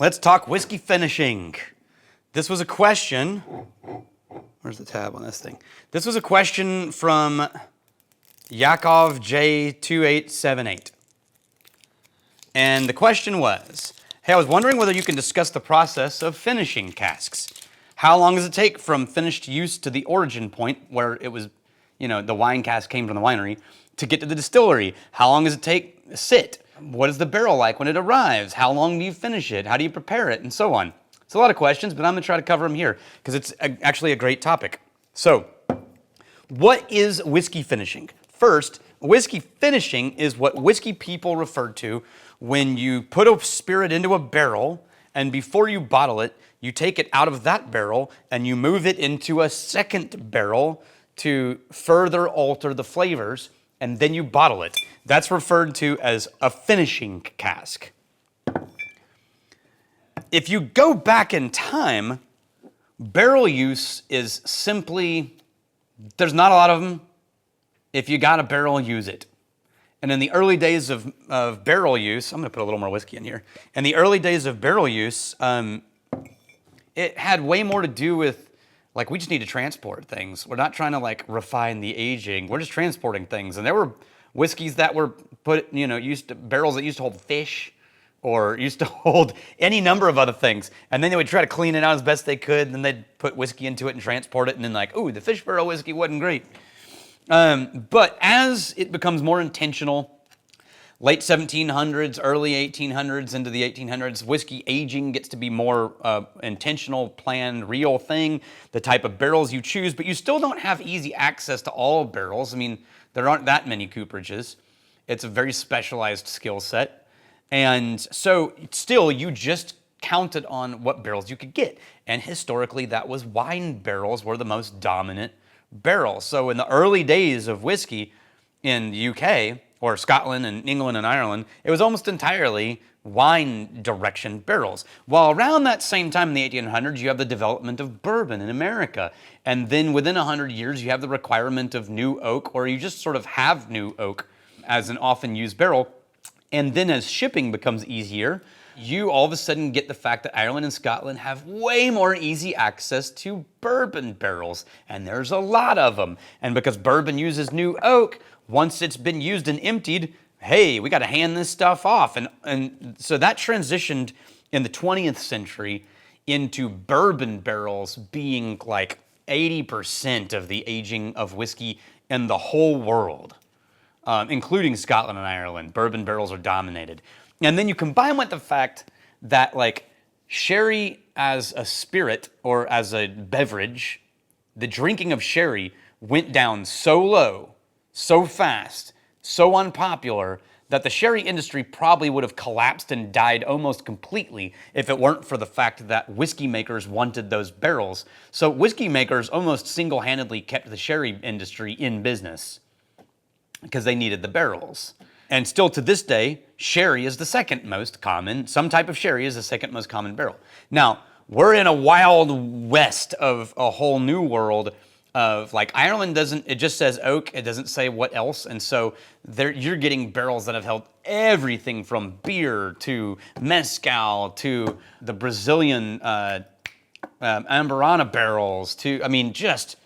Let's talk whiskey finishing. This was a question. Where's the tab on this thing? This was a question from Yakov J2878. And the question was, hey, I was wondering whether you can discuss the process of finishing casks. How long does it take from finished use to the origin point where it was, the wine cask came from the winery to get to the distillery? How long does it take to sit? What is the barrel like when it arrives? How long do you finish it? How do you prepare it? And so on. It's a lot of questions, but I'm going to try to cover them here because it's actually a great topic. So, what is whiskey finishing? First, whiskey finishing is what whiskey people refer to when you put a spirit into a barrel and before you bottle it, you take it out of that barrel and you move it into a second barrel to further alter the flavors, and then you bottle it. That's referred to as a finishing cask. If you go back in time, barrel use is simply, there's not a lot of them. If you got a barrel, use it. And in the early days of barrel use, I'm going to put a little more whiskey in here. In the early days of barrel use, it had way more to do with, we just need to transport things. We're not trying to, refine the aging. We're just transporting things. And there were whiskeys that were put, barrels that used to hold fish or used to hold any number of other things. And then they would try to clean it out as best they could, and then they'd put whiskey into it and transport it, and then ooh, the fish barrel whiskey wasn't great. But as it becomes more intentional, late 1700s, early 1800s, into the 1800s, whiskey aging gets to be more intentional, planned, real thing, the type of barrels you choose, but you still don't have easy access to all barrels. I mean, there aren't that many cooperages. It's a very specialized skill set. And so still, you just counted on what barrels you could get. And historically, that was wine barrels were the most dominant barrels. So in the early days of whiskey in the UK, or Scotland and England and Ireland, it was almost entirely wine direction barrels. While around that same time in the 1800s, you have the development of bourbon in America. And then within 100 years, you have the requirement of new oak, or you just sort of have new oak as an often used barrel. And then as shipping becomes easier, you all of a sudden get the fact that Ireland and Scotland have way more easy access to bourbon barrels. And there's a lot of them. And because bourbon uses new oak, once it's been used and emptied, hey, we got to hand this stuff off. And so that transitioned in the 20th century into bourbon barrels being 80% of the aging of whiskey in the whole world, including Scotland and Ireland. Bourbon barrels are dominated. And then you combine with the fact that sherry as a spirit or as a beverage, the drinking of sherry went down so low, so fast, so unpopular, that the sherry industry probably would have collapsed and died almost completely if it weren't for the fact that whiskey makers wanted those barrels. So whiskey makers almost single-handedly kept the sherry industry in business because they needed the barrels. And still to this day, sherry is the second most common, some type of sherry is the second most common barrel. Now, we're in a wild west of a whole new world of Ireland it just says oak, it doesn't say what else. And so you're getting barrels that have held everything from beer to mezcal to the Brazilian Amburana barrels to, just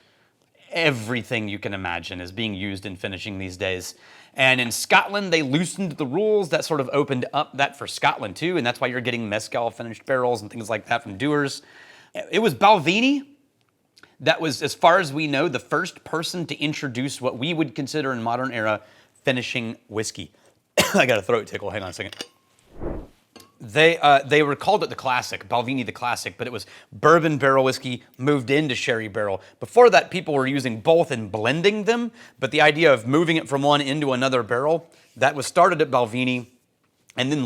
everything you can imagine is being used in finishing these days. And in Scotland, they loosened the rules that sort of opened up that for Scotland too, and that's why you're getting mezcal finished barrels and things like that from Dewar's. It was Balvenie that was, as far as we know, the first person to introduce what we would consider in modern era finishing whiskey. I got a throat tickle, hang on a second. They were called it the classic, Balvenie the classic, but it was bourbon barrel whiskey moved into sherry barrel. Before that, people were using both and blending them, but the idea of moving it from one into another barrel, that was started at Balvenie, and then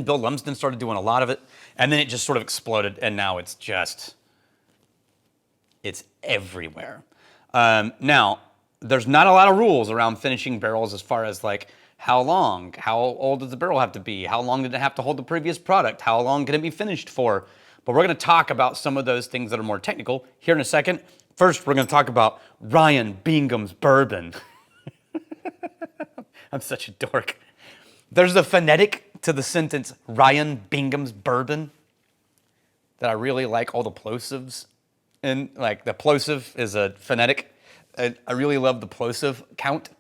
Bill Lumsden started doing a lot of it, and then it just sort of exploded, and now it's everywhere. Now, there's not a lot of rules around finishing barrels as far as how long, how old does the barrel have to be, how long did it have to hold the previous product, how long can it be finished for. But we're going to talk about some of those things that are more technical here in a second. First, we're going to talk about Ryan Bingham's bourbon. I'm such a dork. There's a phonetic to the sentence Ryan Bingham's bourbon. that I really like all the plosives. And like the plosive is a phonetic. I really love the plosive count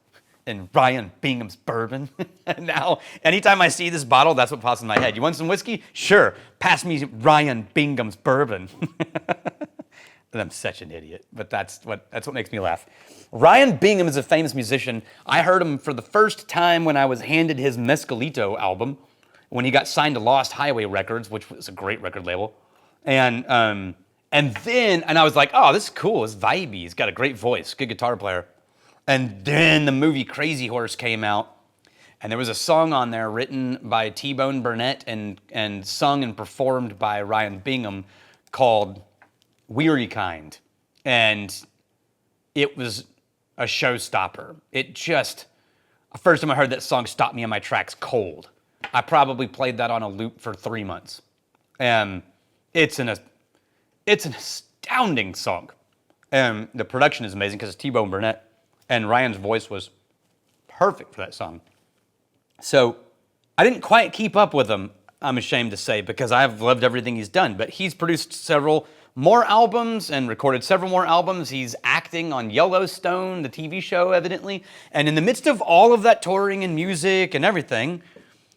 in Ryan Bingham's bourbon. And now, anytime I see this bottle, that's what pops in my head. You want some whiskey? Sure. Pass me Ryan Bingham's bourbon. And I'm such an idiot, but that's what makes me laugh. Ryan Bingham is a famous musician. I heard him for the first time when I was handed his Mescalito album, when he got signed to Lost Highway Records, which was a great record label. And then I was like, oh, this is cool. It's vibey. He's got a great voice, good guitar player. And then the movie Crazy Horse came out, and there was a song on there written by T-Bone Burnett and sung and performed by Ryan Bingham called Weary Kind. And it was a showstopper. It just, the first time I heard that song, stopped me in my tracks cold. I probably played that on a loop for 3 months. And it's an astounding song. And the production is amazing because it's T-Bone Burnett. And Ryan's voice was perfect for that song. So I didn't quite keep up with him, I'm ashamed to say, because I've loved everything he's done. But he's produced several more albums and recorded several more albums. He's acting on Yellowstone, the TV show, evidently. And in the midst of all of that touring and music and everything,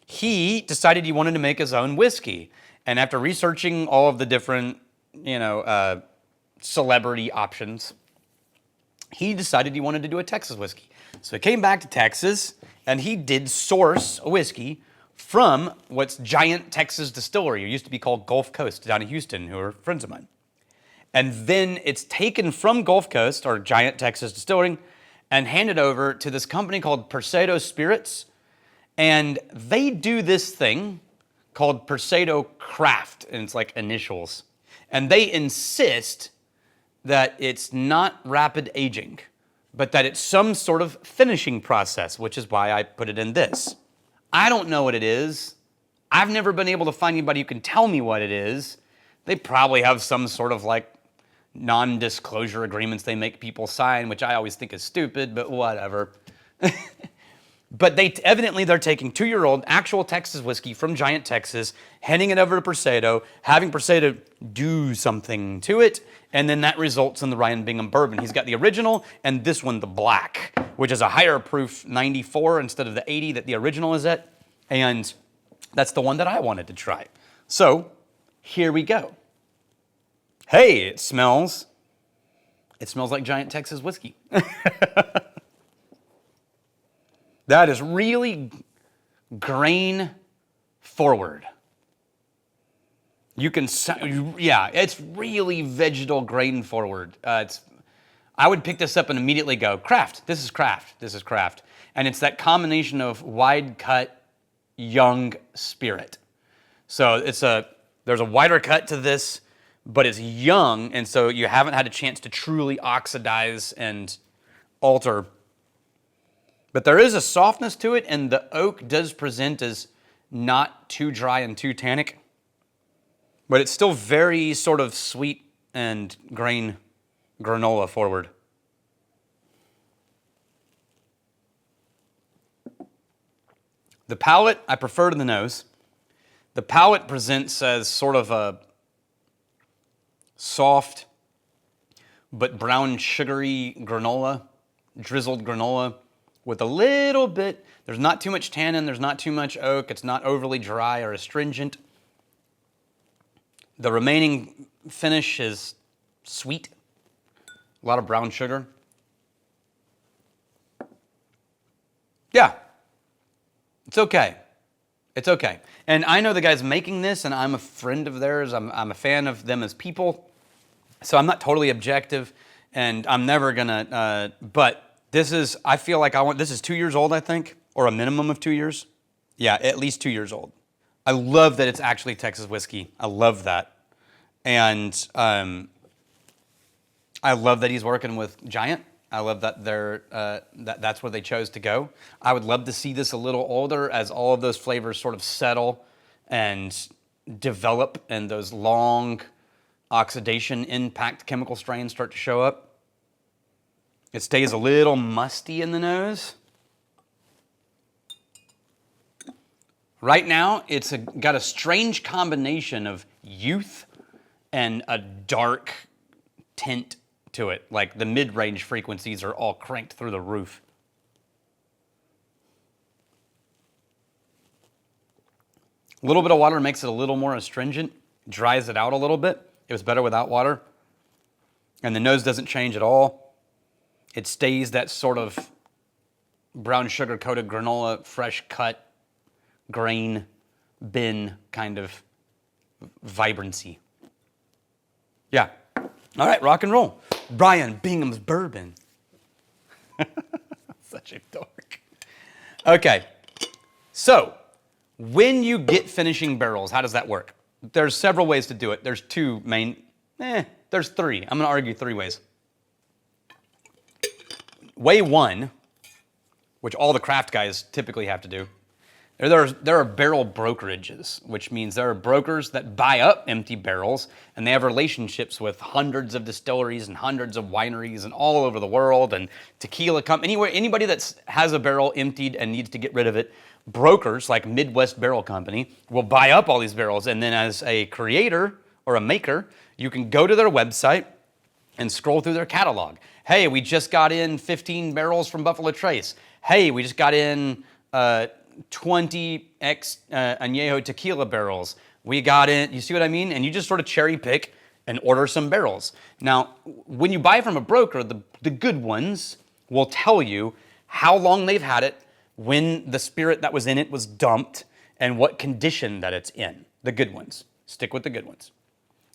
he decided he wanted to make his own whiskey. And after researching all of the different, celebrity options, he decided he wanted to do a Texas whiskey. So he came back to Texas, and he did source a whiskey from what's Giant Texas Distillery. It used to be called Gulf Coast down in Houston, who are friends of mine. And then it's taken from Gulf Coast, or Giant Texas Distillery, and handed over to this company called Percedo Spirits. And they do this thing called Percedo Craft, and it's like initials. And they insist that it's not rapid aging, but that it's some sort of finishing process, which is why I put it in this. I don't know what it is. I've never been able to find anybody who can tell me what it is. They probably have some sort of like non-disclosure agreements they make people sign, which I always think is stupid, but whatever. But they're taking 2-year-old actual Texas whiskey from Giant Texas, handing it over to Percedo, having Percedo do something to it, and then that results in the Ryan Bingham bourbon. He's got the original and this one, the black, which is a higher proof 94 instead of the 80 that the original is at. And that's the one that I wanted to try. So here we go. Hey, it smells like Giant Texas whiskey. That is really grain forward. You can, it's really vegetal grain forward. I would pick this up and immediately go, craft, this is craft, this is craft. And it's that combination of wide cut, young spirit. So there's a wider cut to this, but it's young, and so you haven't had a chance to truly oxidize and alter. But there is a softness to it, and the oak does present as not too dry and too tannic. But it's still very sort of sweet and granola forward. The palate, I prefer to the nose. The palate presents as sort of a soft but brown sugary granola, drizzled granola with a little bit, there's not too much tannin, there's not too much oak, it's not overly dry or astringent. The remaining finish is sweet, a lot of brown sugar. Yeah, it's okay. It's okay. And I know the guys making this, and I'm a friend of theirs. I'm a fan of them as people. So I'm not totally objective, and I'm never gonna, but this is, I feel like this is 2 years old, I think, or a minimum of 2 years. Yeah, at least 2 years old. I love that it's actually Texas whiskey. I love that. And I love that he's working with Giant. I love that that's where they chose to go. I would love to see this a little older as all of those flavors sort of settle and develop and those long oxidation impact chemical strains start to show up. It stays a little musty in the nose. Right now, it's got a strange combination of youth and a dark tint to it. Like the mid-range frequencies are all cranked through the roof. A little bit of water makes it a little more astringent, dries it out a little bit. It was better without water. And the nose doesn't change at all. It stays that sort of brown sugar coated granola, fresh cut, grain, bin kind of vibrancy. Yeah. All right, rock and roll. Brian Bingham's bourbon. Such a dork. Okay. So, when you get finishing barrels, how does that work? There's several ways to do it. There's two main, there's three. I'm going to argue three ways. Way one, which all the craft guys typically have to do, there are barrel brokerages, which means there are brokers that buy up empty barrels, and they have relationships with hundreds of distilleries and hundreds of wineries and all over the world, and tequila anybody that has a barrel emptied and needs to get rid of it, brokers like Midwest Barrel Company will buy up all these barrels, and then as a creator or a maker, you can go to their website and scroll through their catalog. Hey, we just got in 15 barrels from Buffalo Trace. Hey, we just got in 20 Añejo tequila barrels. We got in, you see what I mean? And you just sort of cherry pick and order some barrels. Now, when you buy from a broker, the good ones will tell you how long they've had it, when the spirit that was in it was dumped, and what condition that it's in. The good ones. Stick with the good ones.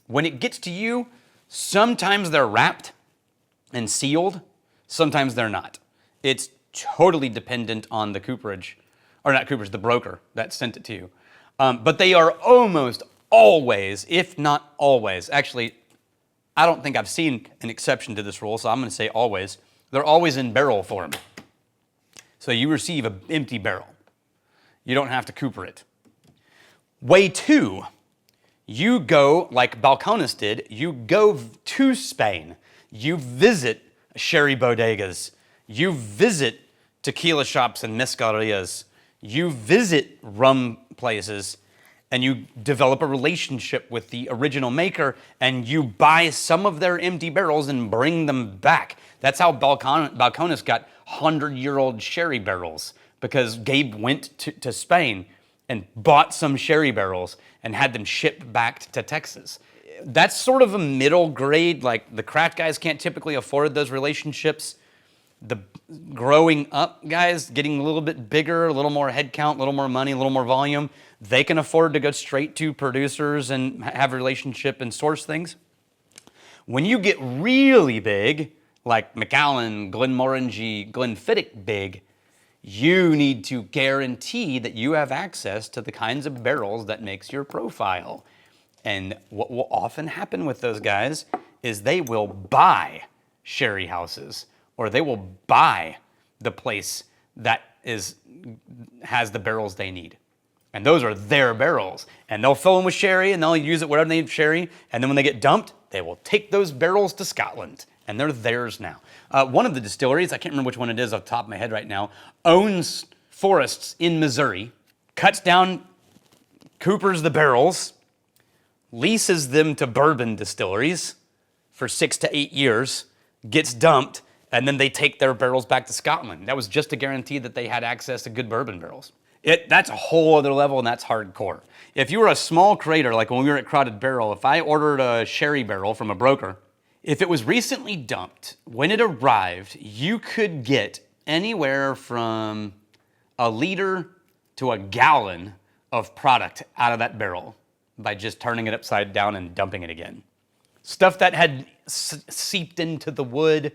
When it gets to you, sometimes they're wrapped and sealed, sometimes they're not. It's totally dependent on the cooperage, or not cooperage, the broker that sent it to you. But they are almost always, if not always, actually, I don't think I've seen an exception to this rule, so I'm going to say always. They're always in barrel form. So you receive an empty barrel. You don't have to cooper it. Way two, you go, like Balcones did, you go to Spain. You visit sherry bodegas. You visit tequila shops and mezcalerias. You visit rum places, and you develop a relationship with the original maker, and you buy some of their empty barrels and bring them back. That's how Balcones got 100-year-old sherry barrels, because Gabe went to Spain and bought some sherry barrels and had them shipped back to Texas. That's sort of a middle grade, like the craft guys can't typically afford those relationships. The growing up guys, getting a little bit bigger, a little more head count, a little more money, a little more volume, they can afford to go straight to producers and have a relationship and source things. When you get really big, like Macallan, Glenmorangie, Glenfiddich big, you need to guarantee that you have access to the kinds of barrels that makes your profile. And what will often happen with those guys is they will buy sherry houses, or they will buy the place that has the barrels they need. And those are their barrels. And they'll fill them with sherry, and they'll use it whatever they need sherry. And then when they get dumped, they will take those barrels to Scotland. And they're theirs now. One of the distilleries, I can't remember which one it is off the top of my head right now, owns forests in Missouri, cuts down, coopers the barrels, leases them to bourbon distilleries for 6 to 8 years, gets dumped, and then they take their barrels back to Scotland. That was just to guarantee that they had access to good bourbon barrels. That's a whole other level, and that's hardcore. If you were a small creator, like when we were at Crowded Barrel, if I ordered a sherry barrel from a broker, if it was recently dumped, when it arrived, you could get anywhere from a liter to a gallon of product out of that barrel by just turning it upside down and dumping it again. Stuff that had seeped into the wood,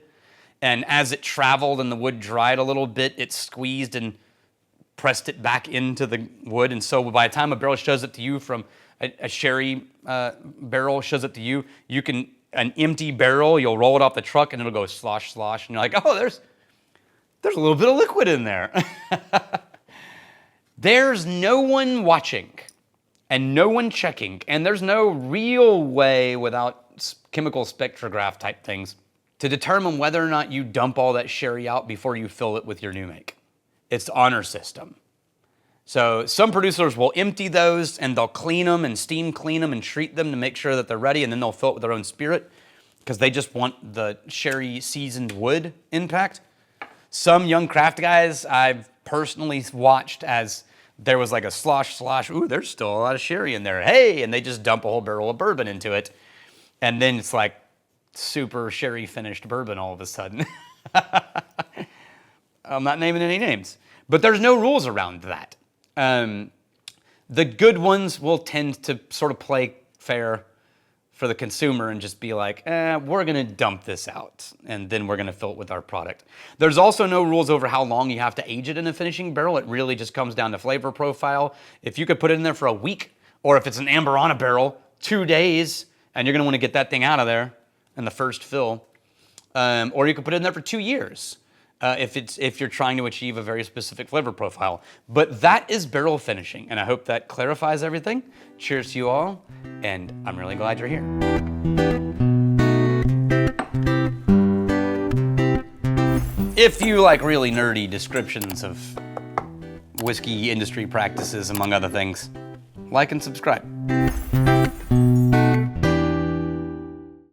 and as it traveled and the wood dried a little bit, it squeezed and pressed it back into the wood. And so by the time a barrel shows up to you from a sherry barrel shows up to you, you can, an empty barrel, you'll roll it off the truck and it'll go slosh, slosh. And you're like, oh, there's a little bit of liquid in there. There's no one watching and no one checking. And there's no real way without chemical spectrograph type things to determine whether or not you dump all that sherry out before you fill it with your new make. It's the honor system. So some producers will empty those and they'll clean them and steam clean them and treat them to make sure that they're ready, and then they'll fill it with their own spirit because they just want the sherry seasoned wood impact. Some young craft guys I've personally watched as there was like a slosh, ooh, there's still a lot of sherry in there. Hey, and they just dump a whole barrel of bourbon into it. And then it's like super sherry finished bourbon all of a sudden. I'm not naming any names, but there's no rules around that. The good ones will tend to sort of play fair for the consumer and just be like, we're going to dump this out, and then we're going to fill it with our product. There's also no rules over how long you have to age it in a finishing barrel. It really just comes down to flavor profile. If you could put it in there for a week, or if it's an Amburana barrel, 2 days, and you're going to want to get that thing out of there in the first fill. Or you could put it in there for 2 years if you're trying to achieve a very specific flavor profile. But that is barrel finishing, and I hope that clarifies everything. Cheers to you all, and I'm really glad you're here. If you like really nerdy descriptions of whiskey industry practices, among other things, like and subscribe.